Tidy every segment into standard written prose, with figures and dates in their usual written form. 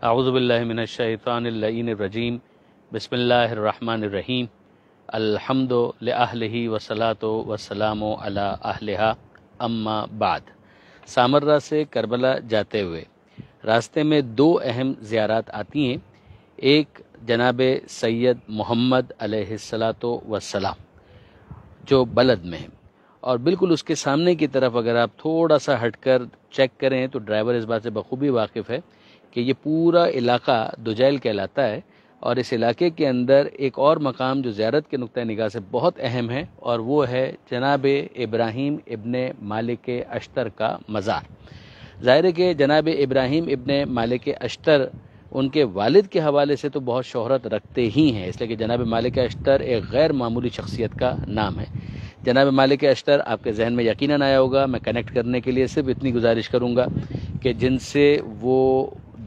اعوذ باللہ من الشیطان اللعین الرجیم بسم اللہ الرحمن الرحیم الحمد لأہلہ والصلاۃ والسلام علی اہلہا اما بعد۔ سامرہ سے کربلا جاتے ہوئے راستے میں دو اہم زیارات آتی ہیں۔ ایک جناب سید محمد علیہ الصلاۃ والسلام جو بلد میں ہے، اور بالکل اس کے سامنے کی طرف اگر آپ تھوڑا سا ہٹ کر چیک کریں تو ڈرائیور اس بات سے بخوبی واقف ہے کہ یہ پورا علاقہ دجیل کہلاتا ہے، اور اس علاقے کے اندر ایک اور مقام جو زیارت کے نقطہ نگاہ سے بہت اہم ہے، اور وہ ہے جناب ابراہیم ابن مالک اشتر کا مزار۔ ظاہر ہے کہ جناب ابراہیم ابن مالک اشتر ان کے والد کے حوالے سے تو بہت شہرت رکھتے ہی ہیں، اس لیے کہ جناب مالک اشتر ایک غیر معمولی شخصیت کا نام ہے۔ جناب مالک اشتر آپ کے ذہن میں یقیناً آیا ہوگا۔ میں کنیکٹ کرنے کے لیے صرف اتنی گزارش کروں گا کہ جن سے وہ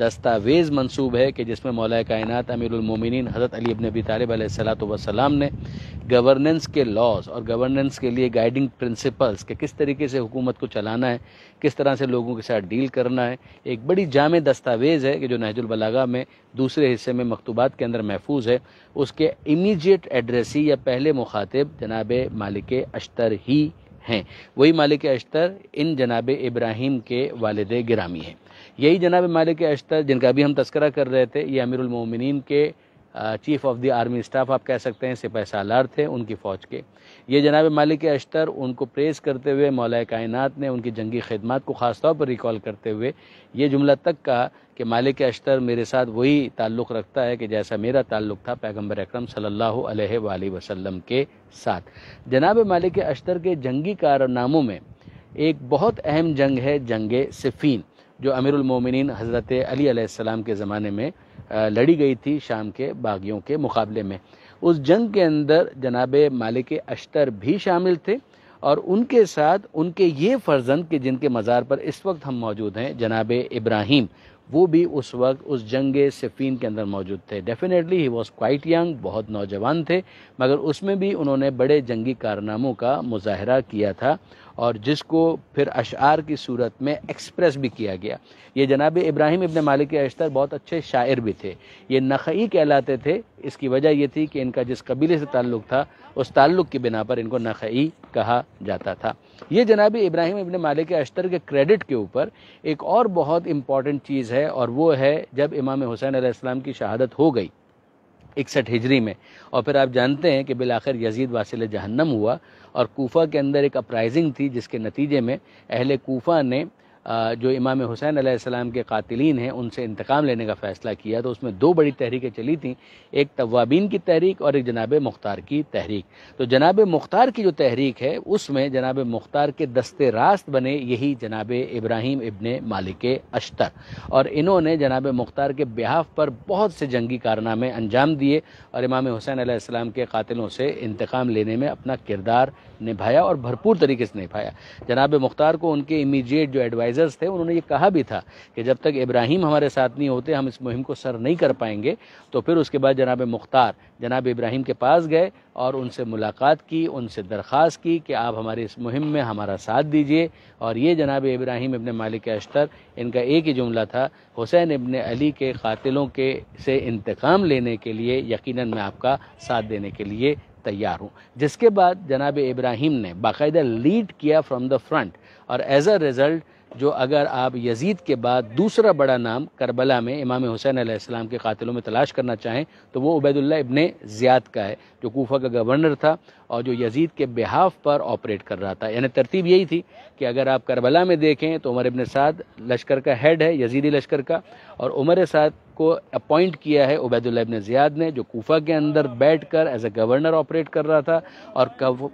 دستاویز منسوب ہے کہ جس میں مولا کائنات امیر المومنین حضرت علی ابن ابی طالب علیہ الصلاۃ والسلام نے گورننس کے لاز اور گورننس کے لیے گائیڈنگ پرنسپلز کہ کس طریقے سے حکومت کو چلانا ہے، کس طرح سے لوگوں کے ساتھ ڈیل کرنا ہے، ایک بڑی جامع دستاویز ہے کہ جو نہج البلاغہ میں دوسرے حصے میں مکتوبات کے اندر محفوظ ہے۔ اس کے امیجیٹ ایڈریسی یا پہلے مخاطب جناب مالک اشتر ہی ہیں۔ وہی مالک اشتر ان جناب ابراہیم کے والد گرامی ہیں۔ یہی جناب مالک اشتر جن کا بھی ہم تذکرہ کر رہے تھے، یہ امیر المومنین کے chief of the army staff آپ کہہ سکتے ہیں، سپہ سالار تھے ان کی فوج کے۔ یہ جناب مالک اشتر ان کو پریز کرتے ہوئے مولا کائنات نے ان کی جنگی خدمات کو خاص طور پر ریکال کرتے ہوئے یہ جملہ تک کہا کہ مالک اشتر میرے ساتھ وہی تعلق رکھتا ہے کہ جیسا میرا تعلق تھا پیغمبر اکرم صلی اللہ علیہ وآلہ وسلم کے ساتھ۔ جناب مالک اشتر کے جنگی کارناموں میں ایک بہت اہم جنگ ہے جنگ صفین، جو امیر المومنین حضرت علی علیہ السلام کے زمانے میں لڑی گئی تھی شام کے باغیوں کے مقابلے میں۔ اس جنگ کے اندر جناب مالک اشتر بھی شامل تھے، اور ان کے ساتھ ان کے یہ فرزند کہ جن کے مزار پر اس وقت ہم موجود ہیں جناب ابراہیم، وہ بھی اس وقت اس جنگ صفین کے اندر موجود تھے۔ Definitely he was quite young, بہت نوجوان تھے، مگر اس میں بھی انہوں نے بڑے جنگی کارناموں کا مظاہرہ کیا تھا، اور جس کو پھر اشعار کی صورت میں ایکسپریس بھی کیا گیا۔ یہ جناب ابراہیم ابن مالک اشتر بہت اچھے شاعر بھی تھے۔ یہ نخعی کہلاتے تھے، اس کی وجہ یہ تھی کہ ان کا جس قبیلے سے تعلق تھا اس تعلق کی بنا پر ان کو نخعی کہا جاتا تھا۔ یہ جناب ابراہیم ابن مالک اشتر کے کریڈٹ کے اوپر ایک اور بہت امپورٹنٹ چیز ہے، اور وہ ہے جب امام حسین علیہ السلام کی شہادت ہو گئی 61 ہجری میں، اور پھر آپ جانتے ہیں کہ بالآخر یزید واصل جہنم ہوا، اور کوفہ کے اندر ایک اپرائزنگ تھی جس کے نتیجے میں اہل کوفہ نے جو امام حسین علیہ السلام کے قاتلین ہیں ان سے انتقام لینے کا فیصلہ کیا۔ تو اس میں دو بڑی تحریکیں چلی تھیں، ایک توابین کی تحریک اور ایک جناب مختار کی تحریک۔ تو جناب مختار کی جو تحریک ہے اس میں جناب مختار کے دستے راست بنے یہی جناب ابراہیم ابن مالک اشتر، اور انہوں نے جناب مختار کے بہاف پر بہت سے جنگی کارنامے انجام دیے، اور امام حسین علیہ السلام کے قاتلوں سے انتقام لینے میں اپنا کردار نبھایا، اور بھرپور طریقے سے نبھایا۔ جناب مختار کو ان کے امیجیٹ جو ایڈوائزرز تھے انہوں نے یہ کہا بھی تھا کہ جب تک ابراہیم ہمارے ساتھ نہیں ہوتے ہم اس مہم کو سر نہیں کر پائیں گے۔ تو پھر اس کے بعد جناب مختار جناب ابراہیم کے پاس گئے اور ان سے ملاقات کی، ان سے درخواست کی کہ آپ ہماری اس مہم میں ہمارا ساتھ دیجئے، اور یہ جناب ابراہیم ابن مالک اشتر ان کا ایک ہی جملہ تھا، حسین ابن علی کے قاتلوں کے سے انتقام لینے کے لیے یقیناً میں آپ کا ساتھ دینے کے لیے تیار ہوں۔ جس کے بعد جناب ابراہیم نے باقاعدہ لیڈ کیا فرام دا فرنٹ، اور ایز اے ریزلٹ جو اگر آپ یزید کے بعد دوسرا بڑا نام کربلا میں امام حسین علیہ السلام کے قاتلوں میں تلاش کرنا چاہیں تو وہ عبید اللہ ابن زیاد کا ہے، جو کوفہ کا گورنر تھا اور جو یزید کے بہاف پر آپریٹ کر رہا تھا۔ یعنی ترتیب یہی تھی کہ اگر آپ کربلا میں دیکھیں تو عمر ابن سعد لشکر کا ہیڈ ہے، یزیدی لشکر کا، اور عمر سعد کو اپوائنٹ کیا ہے عبید اللہ ابن زیاد نے، جو کوفہ کے اندر بیٹھ کر ایز اے گورنر آپریٹ کر رہا تھا، اور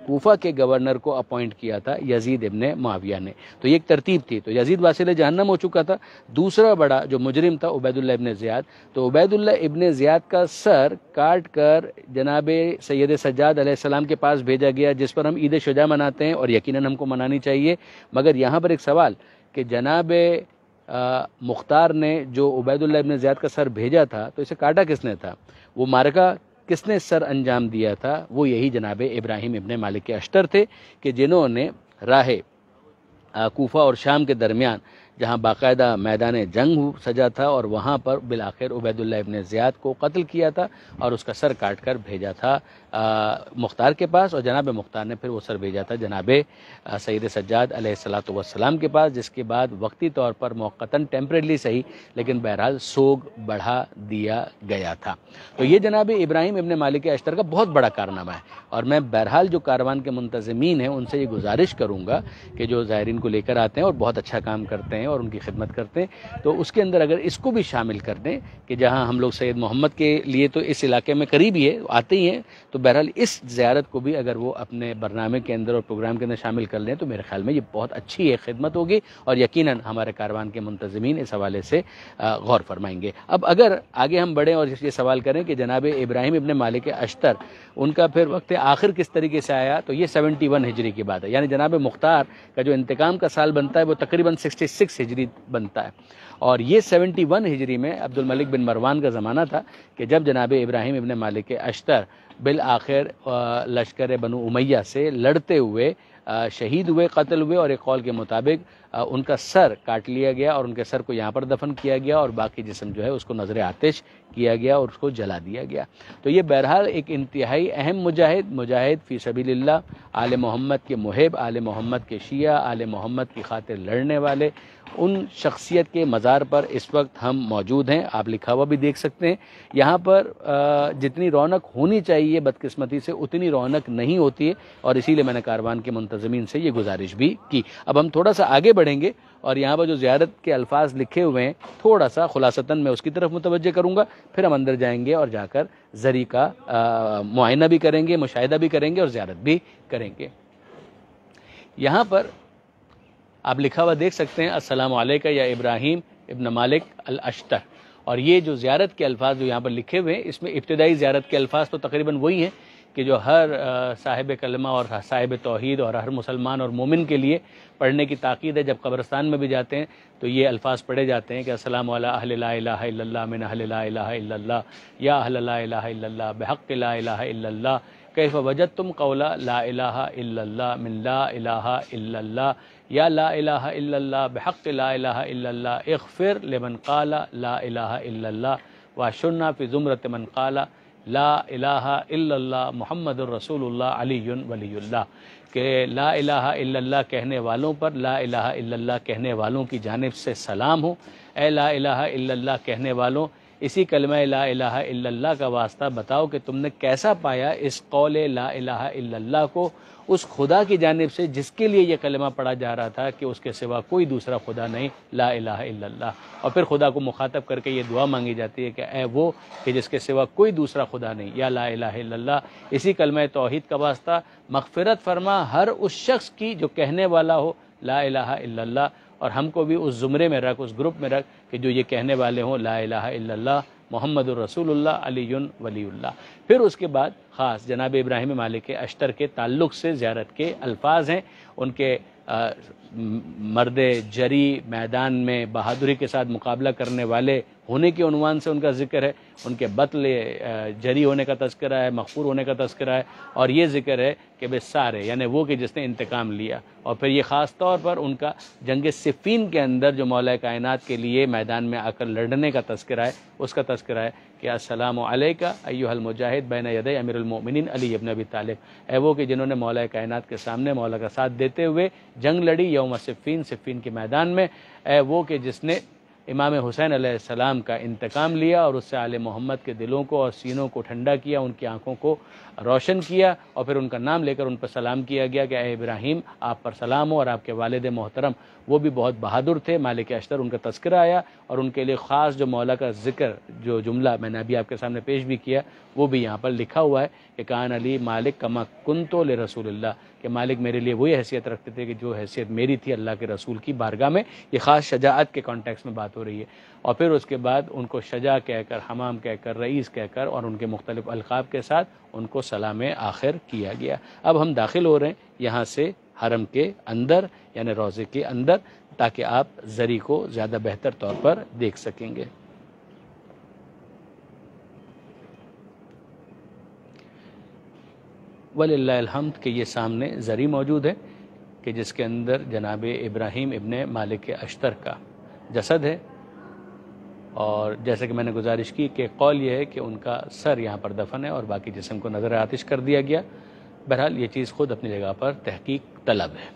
کوفہ کے گورنر کو اپوائنٹ کیا تھا یزید ابن معاویہ نے۔ تو یہ ایک ترتیب تھی۔ تو یزید واصل جہنم ہو چکا تھا، دوسرا بڑا جو مجرم تھا عبید اللہ ابن زیاد، تو عبید اللہ ابن زیاد کا سر کاٹ کر جناب سید سجاد علیہ السلام کے پاس بھیجا گیا، جس پر ہم عید شجاع مناتے ہیں، اور یقیناً ہم کو منانی چاہیے۔ مگر یہاں پر ایک سوال کہ جناب مختار نے جو عبید اللہ ابن زیاد کا سر بھیجا تھا تو اسے کاٹا کس نے تھا؟ وہ معرکہ کس نے سر انجام دیا تھا؟ وہ یہی جناب ابراہیم ابن مالک اشتر تھے کہ جنہوں نے راہ کوفہ اور شام کے درمیان جہاں باقاعدہ میدان جنگ سجا تھا، اور وہاں پر بالآخر عبید اللہ ابن زیاد کو قتل کیا تھا اور اس کا سر کاٹ کر بھیجا تھا مختار کے پاس، اور جناب مختار نے پھر وہ سر بھیجا تھا جناب سید سجاد علیہ الصلوۃ والسلام کے پاس، جس کے بعد وقتی طور پر موقتاً ٹیمپریلی صحیح لیکن بہرحال سوگ بڑھا دیا گیا تھا۔ تو یہ جناب ابراہیم ابن مالک اشتر کا بہت بڑا کارنامہ ہے، اور میں بہرحال جو کاروان کے منتظمین ہیں ان سے یہ گزارش کروں گا کہ جو زائرین کو لے کر آتے ہیں اور بہت اچھا کام کرتے ہیں اور ان کی خدمت کرتے ہیں، تو اس کے اندر اگر اس کو بھی شامل کر دیں کہ جہاں ہم لوگ سید محمد کے لیے تو اس علاقے میں قریب ہی ہے، آتے ہی ہیں، تو بہرحال اس زیارت کو بھی اگر وہ اپنے برنامے کے اندر اور پروگرام کے اندر شامل کر لیں تو میرے خیال میں یہ بہت اچھی ایک خدمت ہوگی، اور یقیناً ہمارے کاروان کے منتظمین اس حوالے سے غور فرمائیں گے۔ اب اگر آگے ہم بڑھیں اور یہ سوال کریں کہ جناب ابراہیم ابن مالک اشتر ان کا پھر وقت آخر کس طریقے سے آیا، تو یہ 71 ہجری کی بات ہے، یعنی جناب مختار کا جو انتقام کا سال بنتا ہے وہ تقریباً 66 ہجری بنتا ہے، اور یہ 71 ہجری میں عبد الملک بن مروان کا زمانہ تھا کہ جب جناب ابراہیم ابن مالک اشتر بالآخر لشکر بنو امیہ سے لڑتے ہوئے شہید ہوئے، قتل ہوئے، اور ایک قول کے مطابق ان کا سر کاٹ لیا گیا اور ان کے سر کو یہاں پر دفن کیا گیا، اور باقی جسم جو ہے اس کو نظر آتش کیا گیا اور اس کو جلا دیا گیا۔ تو یہ بہرحال ایک انتہائی اہم مجاہد فی سبیل اللہ، آل محمد کے محب، آل محمد کے شیعہ، آل محمد کی خاطر لڑنے والے، ان شخصیت کے مزار پر اس وقت ہم موجود ہیں۔ آپ لکھا ہوا بھی دیکھ سکتے ہیں، یہاں پر جتنی رونق ہونی چاہیے بدقسمتی سے اتنی رونق نہیں ہوتی ہے، اور اسی لیے میں نے کاروان کے منتظمین سے یہ گزارش بھی کی۔ اب ہم تھوڑا سا آگے بڑھیں گے اور یہاں پر جو زیارت کے الفاظ لکھے ہوئے ہیں تھوڑا سا خلاصتاً میں اس کی طرف متوجہ کروں گا، پھر ہم اندر جائیں گے اور جا کر زری کا معائنہ بھی کریں گے، مشاہدہ بھی کریں گے اور زیارت بھی کریں گے۔ یہاں پر آپ لکھا ہوا دیکھ سکتے ہیں، السلام علیکہ یا ابراہیم ابن مالک الاشتر، اور یہ جو زیارت کے الفاظ جو یہاں پر لکھے ہوئے ہیں اس میں ابتدائی زیارت کے الفاظ تو تقریباً وہی ہیں کہ جو ہر صاحب کلمہ اور صاحب توحید اور ہر مسلمان اور مومن کے لیے پڑھنے کی تاکید ہے۔ جب قبرستان میں بھی جاتے ہیں تو یہ الفاظ پڑھے جاتے ہیں کہ السلام علی اہل لا الہ الا اللہ من اہل لا الہ الا اللہ یا اہل لا الہ الا اللہ بحق لا الہ الا اللہ کیف وجدتم قولا لا الہ الا اللہ من لا الہ الا اللہ یا لا الہ الا اللہ بحق لا الہ الا اللہ اغفر لمن قال لا الہ الا اللہ واشرنا فی زمرۃ من قال لا الہ الا اللہ محمد الرسول اللہ علی ولی اللہ، کہ لا الہ الا اللہ کہنے والوں پر لا الہ الا اللہ کہنے والوں کی جانب سے سلام ہو۔ اے لا الہ الا اللہ کہنے والوں، اسی کلمہ لا الہ الا اللہ کا واسطہ بتاؤ کہ تم نے کیسا پایا اس قول لا الہ الا اللہ کو اس خدا کی جانب سے جس کے لیے یہ کلمہ پڑھا جا رہا تھا کہ اس کے سوا کوئی دوسرا خدا نہیں، لا الہ الا اللہ، اور پھر خدا کو مخاطب کر کے یہ دعا مانگی جاتی ہے کہ اے وہ کہ جس کے سوا کوئی دوسرا خدا نہیں، یا لا الہ الا اللہ، اسی کلمہ توحید کا واسطہ مغفرت فرما ہر اس شخص کی جو کہنے والا ہو لا الہ الا اللہ، اور ہم کو بھی اس زمرے میں رکھ، اس گروپ میں رکھ کہ جو یہ کہنے والے ہوں لا الہ الا اللہ محمد الرسول اللہ علی ولی اللہ۔ پھر اس کے بعد خاص جناب ابراہیم مالک اشتر کے تعلق سے زیارت کے الفاظ ہیں، ان کے مرد جری، میدان میں بہادری کے ساتھ مقابلہ کرنے والے ہونے کے عنوان سے ان کا ذکر ہے، ان کے بطل جری ہونے کا تذکرہ ہے، مغفور ہونے کا تذکرہ ہے، اور یہ ذکر ہے کہ بے سارے یعنی وہ کہ جس نے انتقام لیا، اور پھر یہ خاص طور پر ان کا جنگ صفین کے اندر جو مولا کائنات کے لیے میدان میں آ کر لڑنے کا تذکرہ ہے، اس کا تذکرہ ہے کہ السلام علیکہ ایھا المجاہد بین یدی امیر المؤمنین علی ابن ابی طالب، اے وہ کہ جنہوں نے مولا کائنات کے سامنے مولا کا ساتھ دیتے ہوئے جنگ لڑی یوم صفین کے میدان میں، اے وہ کہ جس نے امام حسین علیہ السلام کا انتقام لیا اور اس سے آل محمد کے دلوں کو اور سینوں کو ٹھنڈا کیا، ان کی آنکھوں کو روشن کیا، اور پھر ان کا نام لے کر ان پر سلام کیا گیا کہ اے ابراہیم آپ پر سلام ہو، اور آپ کے والد محترم وہ بھی بہت بہادر تھے، مالک اشتر ان کا تذکرہ آیا، اور ان کے لیے خاص جو مولا کا ذکر جو جملہ میں نے ابھی آپ کے سامنے پیش بھی کیا وہ بھی یہاں پر لکھا ہوا ہے کہ کان علی مالک کما کنتو لرسول اللہ، کہ مالک میرے لیے وہی حیثیت رکھتے تھے کہ جو حیثیت میری تھی اللہ کے رسول کی بارگاہ میں۔ یہ خاص شجاعت کے کانٹیکس میں بات ہو رہی ہے، اور پھر اس کے بعد ان کو شجاع کہہ کر، حمام کہہ کر، رئیس کہہ کر اور ان کے مختلف القاب کے ساتھ ان کو سلام آخر کیا گیا۔ اب ہم داخل ہو رہے ہیں یہاں سے حرم کے اندر یعنی روضے کے اندر، تاکہ آپ زری کو زیادہ بہتر طور پر دیکھ سکیں گے۔ وللہ الحمد کہ یہ سامنے زری موجود ہے، کہ جس کے اندر جناب ابراہیم ابن مالک اشتر کا جسد ہے، اور جیسے کہ میں نے گزارش کی کہ قول یہ ہے کہ ان کا سر یہاں پر دفن ہے اور باقی جسم کو نظر آتش کر دیا گیا۔ بہرحال یہ چیز خود اپنی جگہ پر تحقیق طلب ہے۔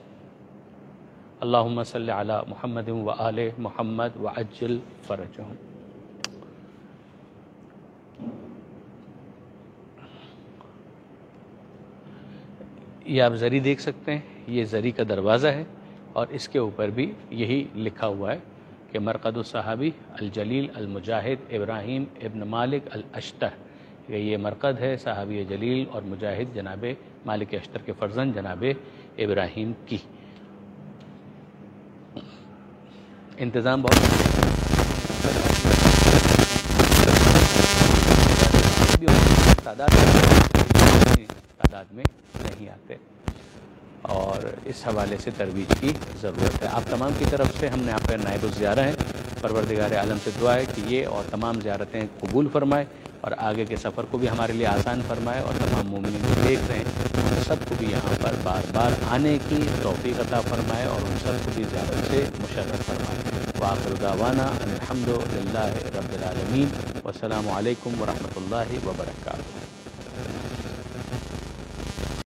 اللہم صلی علی محمد و آل محمد وعجل فرجہم۔ یہ آپ زری دیکھ سکتے ہیں، یہ زری کا دروازہ ہے اور اس کے اوپر بھی یہی لکھا ہوا ہے کہ مرقد الصحابی الجلیل المجاہد ابراہیم ابن مالک الاشتر، کہ یہ مرقد ہے صحابی جلیل اور مجاہد جناب مالک اشتر کے فرزند جناب ابراہیم کی۔ انتظام بہت تعداد میں نہیں آتے، اور اس حوالے سے ترویج کی ضرورت ہے۔ آپ تمام کی طرف سے ہم نے آپ کا نائب الزیارہ ہیں، پروردگار عالم سے دعا ہے کہ یہ اور تمام زیارتیں قبول فرمائے اور آگے کے سفر کو بھی ہمارے لیے آسان فرمائے، اور تمام مومنین کو دیکھ رہے ہیں ان سب کو بھی یہاں پر بار بار آنے کی توفیق عطا فرمائے اور ان سب کو بھی زیارت سے مشرف فرمائے۔ وآخر دعوانا ان الحمد للہ رب العالمین، والسلام علیکم ورحمۃ اللہ وبرکاتہ۔